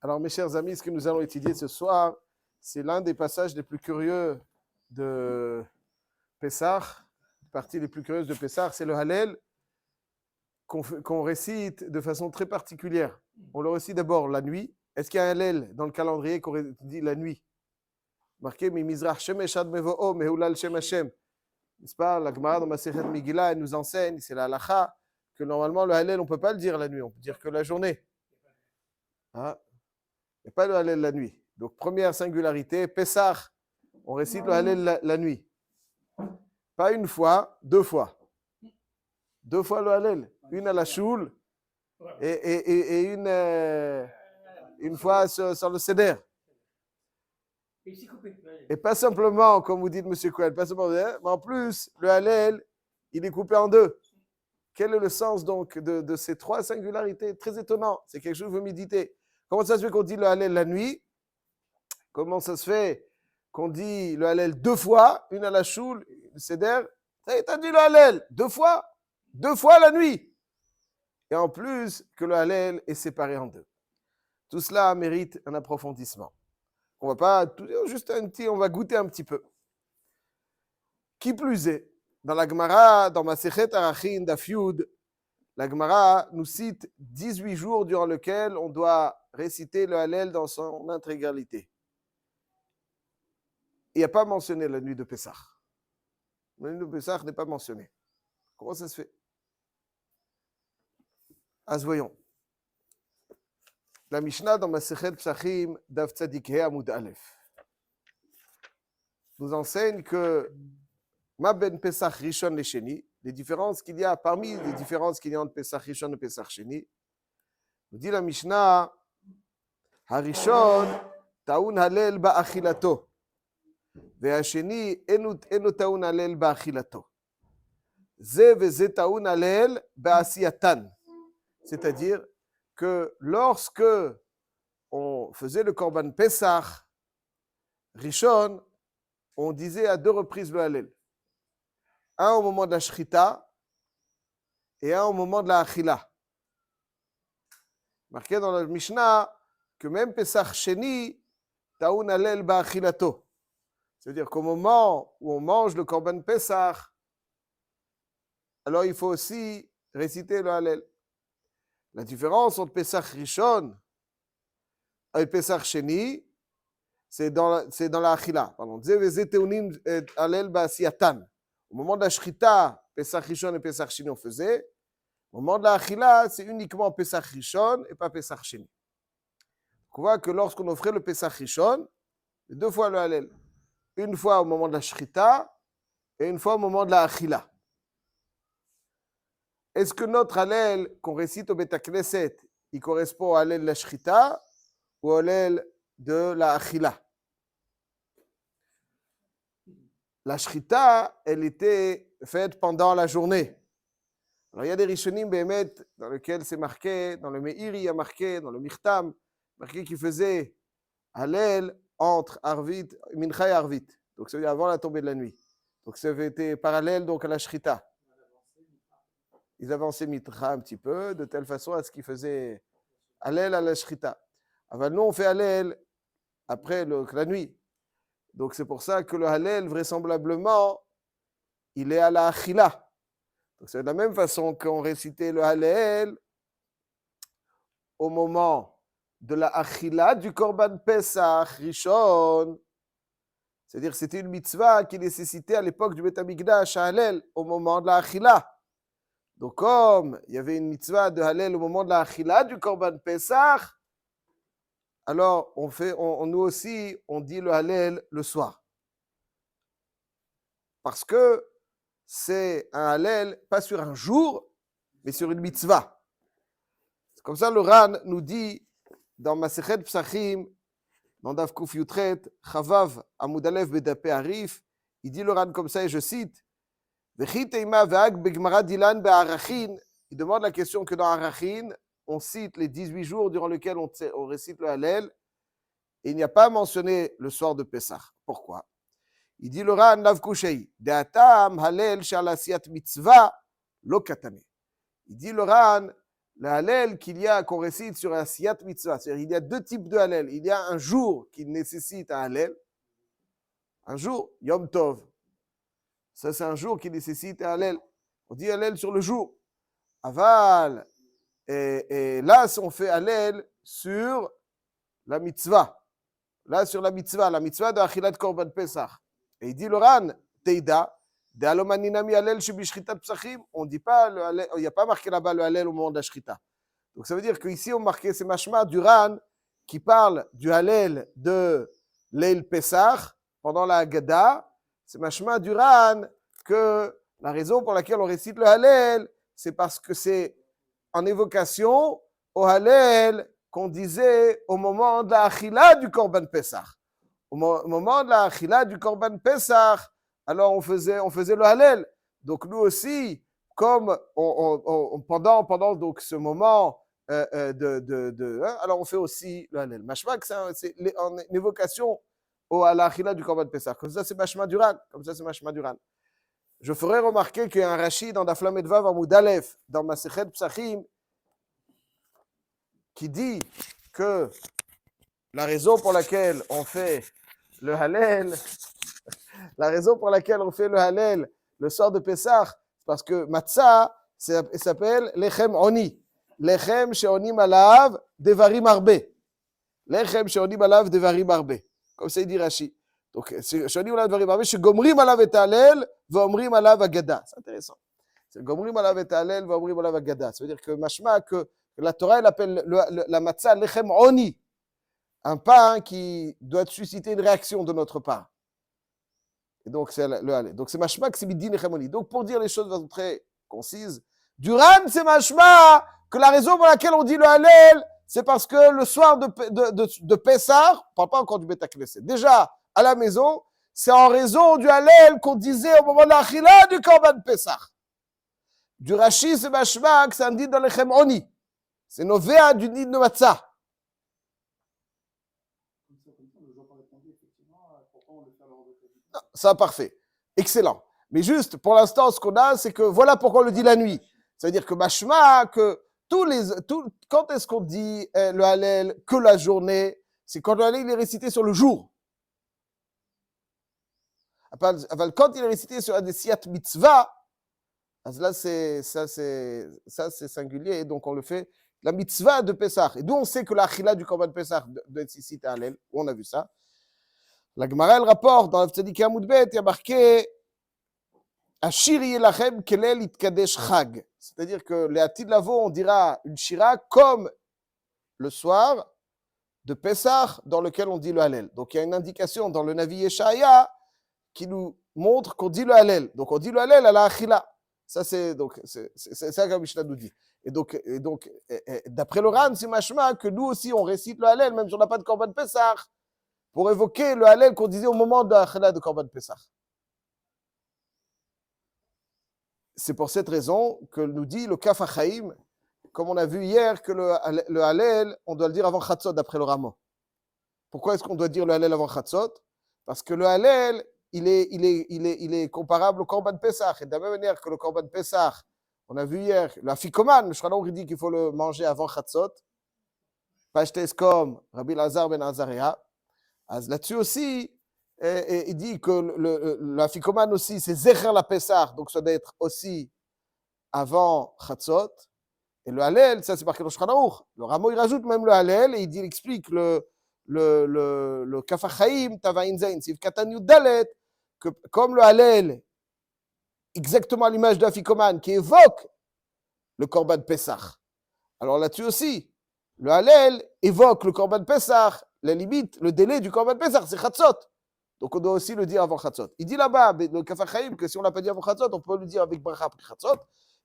Alors, mes chers amis, ce que nous allons étudier ce soir, c'est l'un des passages les plus curieux de Pessah. La partie les plus curieuses de Pessah, c'est le Hallel qu'on récite de façon très particulière. On le récite d'abord la nuit. Est-ce qu'il y a un Hallel dans le calendrier qu'on dit la nuit? Marqué Mi Mizrach Shemesh Ad Mevo'o Mehulal Shem Hashem. N'est-ce pas? La Gemara dans Masechet Megillah, elle nous enseigne, c'est la halakha, que normalement le Hallel, on ne peut pas le dire la nuit, on peut dire que la journée. Hein? Il n'y a pas le Hallel la nuit. Donc, première singularité, Pessah, on récite le Hallel la nuit. Pas une fois, deux fois. Deux fois le Hallel. Une à la choule et une fois sur le Seder. Et pas simplement, comme vous dites, M. Cohen, pas simplement, mais en plus, le Hallel, il est coupé en deux. Quel est le sens donc de ces trois singularités? Très étonnant. C'est quelque chose que vous méditez. Comment ça se fait qu'on dit le Hallel la nuit? Comment ça se fait qu'on dit le Hallel deux fois, une à la choule, le Seder? Ça y est, t'as dit le Hallel deux fois la nuit. Et en plus que le Hallel est séparé en deux. Tout cela mérite un approfondissement. On va pas tout dire, juste un petit, on va goûter un petit peu. Qui plus est, dans la Gemara, dans Masechet Arachin, Daf Yud, la Gemara nous cite 18 jours durant lesquels on doit réciter le Hallel dans son intégralité. Il n'y a pas mentionné la nuit de Pessah. La nuit de Pessah n'est pas mentionnée. Comment ça se fait? Voyons. La Mishnah dans Masechet Psachim, Daf Tzadik He Amud Aleph, nous enseigne que Ma ben Pesach Rishon le Sheni, les différences qu'il y a parmi les différences qu'il y a entre Pesach Rishon et Pesach Sheni, nous dit la Mishnah, Harishon Taun Halel Ba'achilato, Ve'asheni Enu Taun Halel Ba'achilato, Ze Veze Taun Halel Ba'asiyatan. C'est-à-dire que lorsque on faisait le Korban Pesach Rishon, on disait à deux reprises le Hallel. Un au moment de la Shrita et un au moment de la Achila. Marqué dans la Mishnah que même Pesach Sheni, Taun Hallel Ba'achilato. C'est-à-dire qu'au moment où on mange le Korban Pesach, alors il faut aussi réciter le Hallel. La différence entre Pesach Rishon et Pesach Sheni, c'est dans la Achila. Pardon. Au moment de la Shrita, Pesach Rishon et Pesach Sheni on faisait. Au moment de la Achila, c'est uniquement Pesach Rishon et pas Pesach Sheni. On voit que lorsqu'on offrait le Pesach Rishon, deux fois le Hallel. Une fois au moment de la Shrita et une fois au moment de la Achila. Est-ce que notre Hallel qu'on récite au Beth Knesset, il correspond au Hallel de la Shrita ou au Hallel de la Achila? La Shrita, elle était faite pendant la journée. Alors il y a des Rishonim Bémet dans lesquels c'est marqué, dans le Meiri il y a marqué, dans le Michtam, marqué qu'ils faisaient Hallel entre Arvit, Mincha et Arvit. Donc c'est avant la tombée de la nuit. Donc ça avait été parallèle donc à la Shrita. Ils avançaient Mitra un petit peu, de telle façon à ce qu'ils faisaient Hallel à la Shrita. Alors nous on fait Hallel après la nuit. Donc c'est pour ça que le Hallel, vraisemblablement, il est à la Achila. Donc c'est de la même façon qu'on récitait le Hallel au moment de la Achila du Korban Pesach Rishon. C'est-à-dire que c'était une mitzvah qui nécessitait à l'époque du Beth Amikdash Hallel au moment de la Achila. Donc comme il y avait une mitzvah de Hallel au moment de la Achila du Korban Pesach, alors nous aussi, on dit le Hallel le soir. Parce que c'est un Hallel, pas sur un jour, mais sur une mitzvah. C'est comme ça le Ran nous dit dans Masechet Psachim, dans Daf Kuf Yutret, Chavav Amud Aleph Bedapé Arif, il dit le Ran comme ça, et je cite, Vechi Teima Ve'ag Begmara Dilan Be'arachin, il demande la question que dans Arachin, on cite les 18 jours durant lesquels on récite le Hallel, et il n'y a pas mentionné le soir de Pessah. Pourquoi? Il dit le Ran Lav Kushei, De'atam Hallel Shal Asiyat Mitzvah Lo Katane. Il dit le Ran, le Hallel qu'on récite sur un Siyat Mitzvah. C'est-à-dire il y a deux types de Hallel. Il y a un jour qui nécessite un Hallel, un jour, Yom Tov. Ça, c'est un jour qui nécessite un Hallel. On dit Hallel sur le jour. Aval, et là, on fait Hallel sur la mitzvah. Là, sur la mitzvah de Achilat Korban Pesach. Et il dit le Ran, Teida, de Alomaninami Hallel Shebishritat Psachim. On dit pas, il n'y a pas marqué là-bas le Hallel au moment de la Shrita. Donc ça veut dire qu'ici, on marquait ces mashma du Ran qui parle du Hallel de Leil Pesach pendant la Haggadah. C'est mashma du Ran que la raison pour laquelle on récite le Hallel, c'est parce que c'est en évocation au Hallel qu'on disait au moment de la Achila du Korban Pesach. Au moment de la Achila du Korban Pesach, alors on faisait le Hallel. Donc nous aussi, comme pendant donc ce moment alors on fait aussi le Hallel. Mashma, c'est en évocation à la Achila du Korban Pesach. Comme ça, c'est Mashma Duran. Je ferai remarquer qu'il y a un Rashi dans Daf Lamed Vav Amud Aleph, dans Masechet Psachim, qui dit que la raison pour laquelle on fait le Hallel, le soir de Pessah, parce que Matzah, ça s'appelle Lechem Oni. Lechem Sheonim Alav Devarim Arbe. Lechem Sheonim Alav Devarim Arbe. Comme ça, il dit Rashi. Donc, Sheonim Alav Devarim Arbe, Shegomrim Alav et Hallel, Vomrim Alav Agada. C'est intéressant. C'est Gomrim Alav et Hallel, Vomrim Alav Agada. Ça veut dire que Mashma, que la Torah, elle appelle la Matzah Lechem Oni. Un pain qui doit susciter une réaction de notre part. Et donc, c'est le Hallel. Donc, c'est Mashma que c'est Midin Lechem Oni. Donc, pour dire les choses de façon très concise, Duran, c'est Mashma que la raison pour laquelle on dit le Hallel, c'est parce que le soir de Pessah, on ne parle pas encore du Beth HaKnesset, déjà à la maison, c'est en raison du Hallel qu'on disait au moment de l'Achila du Korban Pessah. Du Rashi, c'est Mashma que c'est un dit dans Lechem Oni. C'est Novea du nid de Matzah. Non, ça, parfait. Excellent. Mais juste, pour l'instant, ce qu'on a, c'est que voilà pourquoi on le dit la nuit. Ça veut dire que Mashma, que quand est-ce qu'on dit le Hallel que la journée? C'est quand le Hallel il est récité sur le jour. Quand il est récité sur des Siyat Mitzvah, là, c'est singulier, et donc on le fait la mitzvah de Pessah. Et d'où on sait que la Achila du Korban Pessah doit être ici à Hallel, où on a vu ça. La Gemara, elle rapporte dans le Tzadikei Amud Bet, il y a marqué Ashir yelachem kelel itkadesh chag. C'est-à-dire que les Atid Lavo, on dira une shira comme le soir de Pessah dans lequel on dit le Hallel. Donc il y a une indication dans le Navi Yeshaya qui nous montre qu'on dit le Hallel. Donc on dit le Hallel à la Achila. Ça, c'est ça que Mishnah nous dit. Et donc d'après le Ran, c'est mashma que nous aussi, on récite le Hallel, même si on n'a pas de Korban Pessah, pour évoquer le Hallel qu'on disait au moment de l'Achila de Korban Pessah. C'est pour cette raison que nous dit le Kaf HaChaim, comme on a vu hier, que le Hallel, on doit le dire avant Chatzot, d'après le Rama. Pourquoi est-ce qu'on doit dire le Hallel avant Chatzot? Parce que le Hallel, il est comparable au Korban Pessah. Et de la même manière que le Korban Pessah, on a vu hier, le Afikoman, le Shulchan Aruch dit qu'il faut le manger avant Chatzot. Pashtes comme Rabbi Lazar ben Azaria. Là-dessus aussi, il dit que l'Afikoman aussi, c'est Zecher la Pessah, donc ça doit être aussi avant Chatzot. Et le Hallel, ça c'est marqué dans le Shulchan Aruch. Le Ramo, il rajoute même le Hallel et il explique le Kaf HaChaim, Tavain Zain, Siv Katan Yud Dalet, que comme le Hallel, exactement à l'image de l'Afikoman, qui évoque le Korban Pessah. Alors là-dessus aussi, le Hallel évoque le Korban Pessah, la limite, le délai du Korban Pessah, c'est Chatzot. Donc on doit aussi le dire avant Chatzot. Il dit là-bas, le Kaf HaChaim, que si on ne l'a pas dit avant Chatzot, on peut le dire avec Bracha après Chatzot.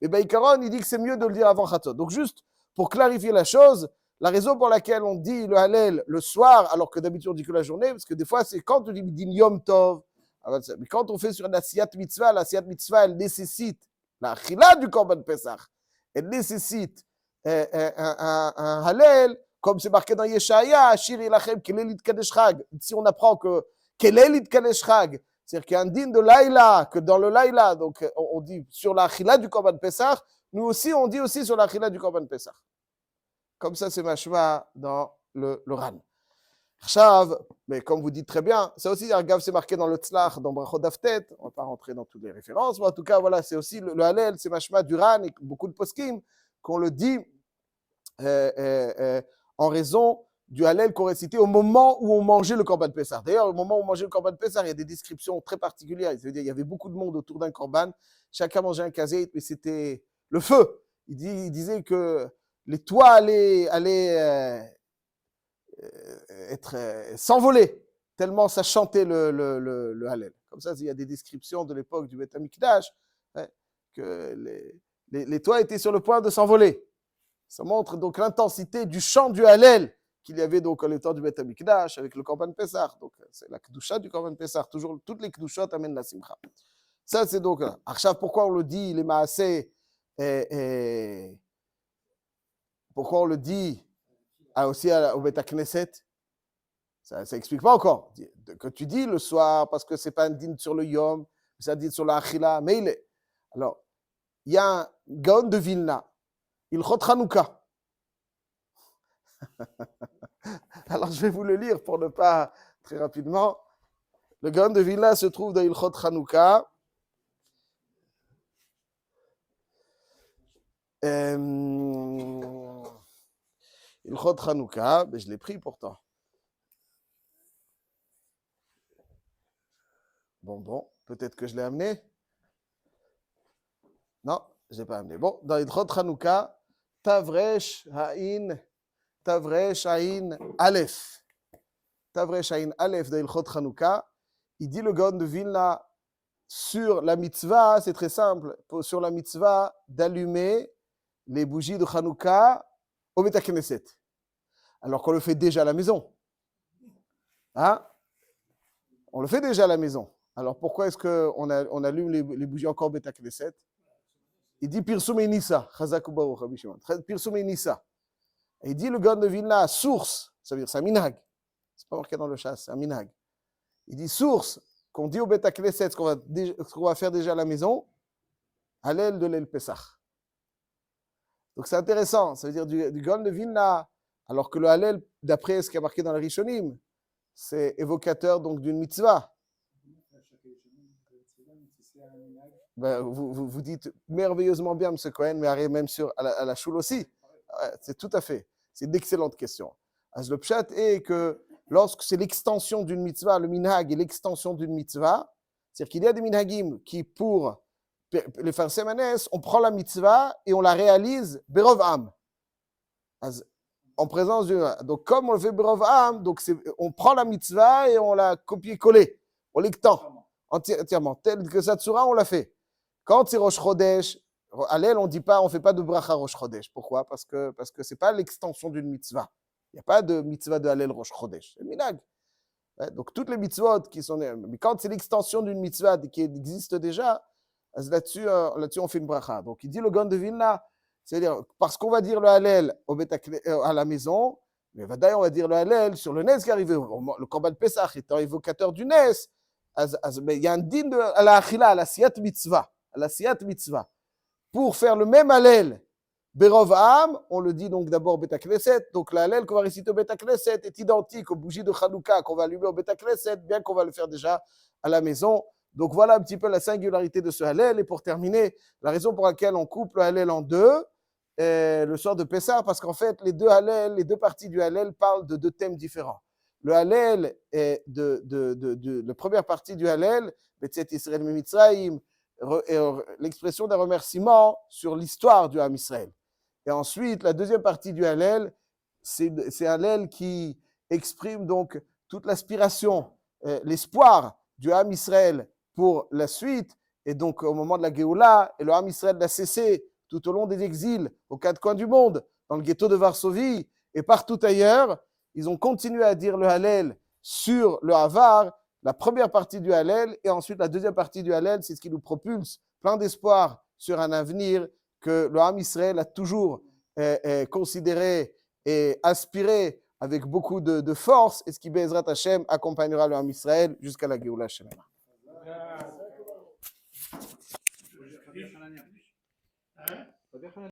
Mais Baïkaron, il dit que c'est mieux de le dire avant Chatzot. Donc juste pour clarifier la chose, la raison pour laquelle on dit le Hallel le soir, alors que d'habitude on dit que la journée, parce que des fois c'est quand on dit Yom Tov, mais quand on fait sur la Siyat Mitzvah, elle nécessite la Achila du Korban Pessah, elle nécessite un Hallel, comme c'est marqué dans Yeshaya, Ashir Yelachem Kelel Itkadesh Chag. Ici on apprend que Kelel Itkadesh Chag, c'est-à-dire qu'il y a un din de Laïla, que dans le Laïla, donc on dit sur la Achila du Korban Pessah, nous aussi, on dit aussi sur l'achila du Korban Pessah. Comme ça, c'est mashma dans le Ran. Chav, mais comme vous dites très bien, c'est aussi, Argav, c'est marqué dans le Tzlach, dans Brachot Daftet, on ne va pas rentrer dans toutes les références, mais en tout cas, voilà, c'est aussi le Hallel, c'est mashma du Ran, et beaucoup de poskim, qu'on le dit en raison du Hallel qu'on récitait au moment où on mangeait le Korban Pessah. D'ailleurs, au moment où on mangeait le Korban Pessah, il y a des descriptions très particulières. Il y avait beaucoup de monde autour d'un Korban, chacun mangeait un kazéit, mais c'était le feu. Il disait que les toits allaient s'envoler, tellement ça chantait le Hallel. Comme ça, il y a des descriptions de l'époque du Beth Amikdash, que les toits étaient sur le point de s'envoler. Ça montre donc l'intensité du chant du Hallel qu'il y avait donc à l'état du Beth Amikdash avec le Korban Pessah. Donc c'est la Kedusha du Korban Pessah. Toujours, toutes les Kedushot amènent la Simcha. Ça, c'est donc là. Arshav, pourquoi on le dit, les Maaseh, pourquoi on le dit aussi au Beth Knesset? Ça n'explique pas encore. Que tu dis le soir, parce que ce n'est pas un din sur le Yom, c'est un din sur la Achila, mais il est. Alors, il y a un Gaon de Vilna, Ilchot Hanouka. Alors, je vais vous le lire pour ne pas, très rapidement. Le Gaon de Vilna se trouve dans Ilchot Hanouka. Ilchot Hanouka, je l'ai pris pourtant. Bon, peut-être que je l'ai amené. Non, je ne l'ai pas amené. Bon, dans Ilchot Hanouka, Tavresh Ha'in Aleph. Tavresh Ha'in Aleph de Ilchot Hanouka. Il dit le Gaon de Vilna sur la mitzvah, c'est très simple, sur la mitzvah d'allumer les bougies de Hanouka au Beth Knesset. Alors qu'on le fait déjà à la maison. Hein? On le fait déjà à la maison. Alors pourquoi est-ce qu'on allume les bougies encore au Beth Knesset? Il dit Pirsum et Nissa. Pirsum et Nissa. Il dit le Gaon de Vilna, source, ça veut dire c'est un minhag. C'est pas marqué dans le chasse, c'est un minhag. Il dit source, qu'on dit au Beth Knesset, ce qu'on va faire déjà à la maison, Hallel de l'El Pessah. Donc c'est intéressant, ça veut dire du Gaon de Vilna, alors que le Hallel, d'après ce qui est marqué dans le Rishonim, c'est évocateur donc d'une mitzvah. Ben, vous dites merveilleusement bien, M. Cohen, mais arrive même à la choule aussi. C'est tout à fait. C'est une excellente question. Le pshat est que lorsque c'est l'extension d'une mitzvah, le minhag est l'extension d'une mitzvah, c'est-à-dire qu'il y a des minhagim qui, pour les faire semanes, on prend la mitzvah et on la réalise berov am. En présence du. Donc, comme on le fait berov am, donc on prend la mitzvah et on la copie-coller. On l'étend entièrement. Tel que Satsura, on l'a fait. Quand c'est Rosh Chodesh, Hallel, on ne fait pas de bracha Rosh Chodesh. Pourquoi? Parce que ce n'est pas l'extension d'une mitzvah. Il n'y a pas de mitzvah de Hallel Rosh Chodesh. C'est minhag. Donc, toutes les mitzvot qui sont. Mais quand c'est l'extension d'une mitzvah qui existe déjà, là-dessus, on fait une bracha. Donc, il dit le Gaon de Vilna, c'est-à-dire, parce qu'on va dire le Hallel à la maison, mais d'ailleurs, on va dire le Hallel sur le Nes qui arrive. Le Korban Pesach étant évocateur du Nes, mais il y a un din à la Achila, à la Siyat Mitzvah. À la Siyat Mitzvah. Pour faire le même Hallel, Berov Am, on le dit donc d'abord Beth Knesset, donc le Hallel qu'on va réciter au Beth Knesset est identique aux bougies de Hanouka qu'on va allumer au Beth Knesset, bien qu'on va le faire déjà à la maison. Donc voilà un petit peu la singularité de ce Hallel. Et pour terminer, la raison pour laquelle on coupe le Hallel en deux, le soir de Pessah, parce qu'en fait, les deux parties du Hallel parlent de deux thèmes différents. Le Hallel est la première partie du Hallel, Betzet Israël Mitzrayim, l'expression d'un remerciement sur l'histoire du Ham Israël. Et ensuite, la deuxième partie du Hallel, c'est un Hallel qui exprime donc toute l'aspiration, l'espoir du Ham Israël pour la suite, et donc au moment de la Géoula, et le Ham Israël l'a cessé tout au long des exils, aux quatre coins du monde, dans le ghetto de Varsovie, et partout ailleurs, ils ont continué à dire le Hallel sur le Havar, la première partie du Hallel, et ensuite la deuxième partie du Hallel, c'est ce qui nous propulse plein d'espoir sur un avenir que le Ham Israël a toujours considéré et aspiré avec beaucoup de force, et ce qui, Be'ezrat Hashem, accompagnera le Ham Israël jusqu'à la Géoula Shelema. בדרך כלל